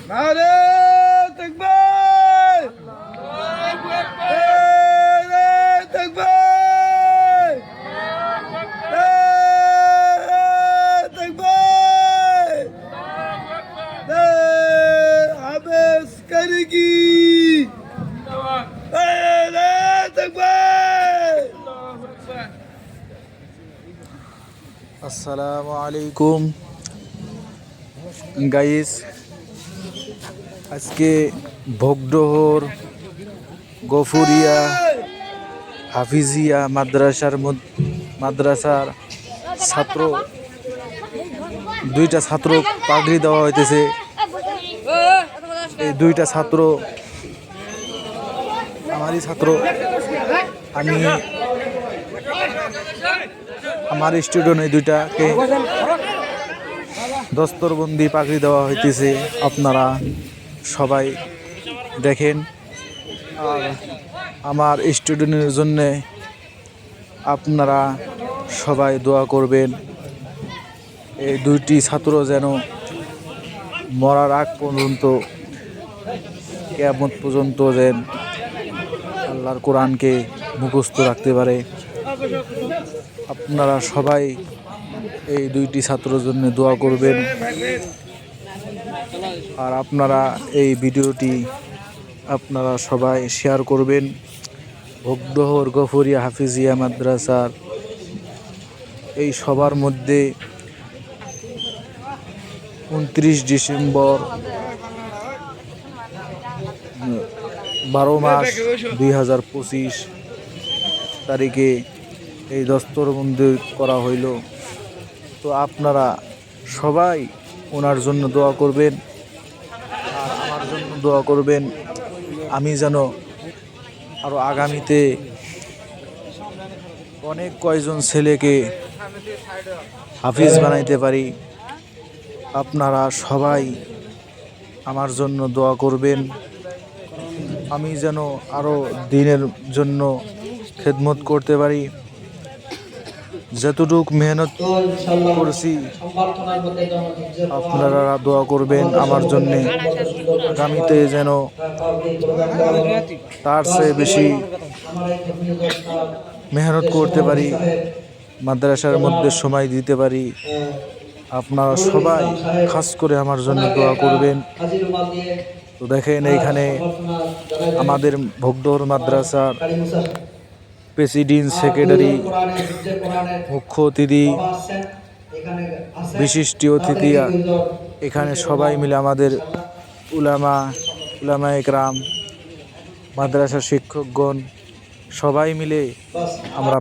নারে তাকবীর! নারে তাকবীর! নারে তাকবীর! নারে হাফেজ করেগি! নারে তাকবীর! আসসালামু আলাইকুম গাইস, আজকে ভোগডোহর গফুরিয়া হাফিজিয়া মাদ্রাসার ছাত্র দুইটা ছাত্র পাগড়ি দেওয়া হইতেছে। এই দুইটা ছাত্র আমারই ছাত্র। আমি আমার স্টুডেন্ট এই দুইটাকে দস্তরবন্দি পাগড়ি দেওয়া হইতেছে। আপনারা সবাই দেখেন আর আমার স্টুডেন্টের জন্যে আপনারা সবাই দোয়া করবেন। এই দুইটি ছাত্র যেন মরার আগ পর্যন্ত, কিয়ামত পর্যন্ত যেন আল্লাহর কোরআনকে মুখস্থ রাখতে পারে। আপনারা সবাই এই দুইটি ছাত্রের জন্য দোয়া করবেন। আর আপনারা এই ভিডিওটি আপনারা সবাই শেয়ার করবেন। ভোগডোহর গফুরিয়া হাফিজিয়া মাদ্রাসার এই সবার মধ্যে 29 ডিসেম্বর 12 মাস 2025 তারিখে এই দস্তরবন্দি করা হইল। তো আপনারা সবাই ওনার জন্য দোয়া করবেন আর আমার জন্য দোয়া করবেন। আমি যেন আরও আগামীতে অনেক কয়জন ছেলেকে হাফিজ বানাইতে পারি। আপনারা সবাই আমার জন্য দোয়া করবেন। আমি যেন আরও দিনের জন্য খেদমত করতে পারি। যতটুকু মেহনত করছি আপনারা দোয়া করবেন আমার জন্যে। আগামীতে যেন তার চেয়ে বেশি মেহনত করতে পারি, মাদ্রাসার মধ্যে সময় দিতে পারি। আপনারা সবাই খাস করে আমার জন্য দোয়া করবেন। তো দেখেন এইখানে আমাদের ভোগডোহর মাদ্রাসার প্রেসিডেন্ট, সেক্রেটারি, মুখ্য অতিথি, বিশিষ্ট অতিথি, এখানে সবাই মিলে আমাদের উলামা একরাম, মাদ্রাসার শিক্ষকগণ সবাই মিলে আমরা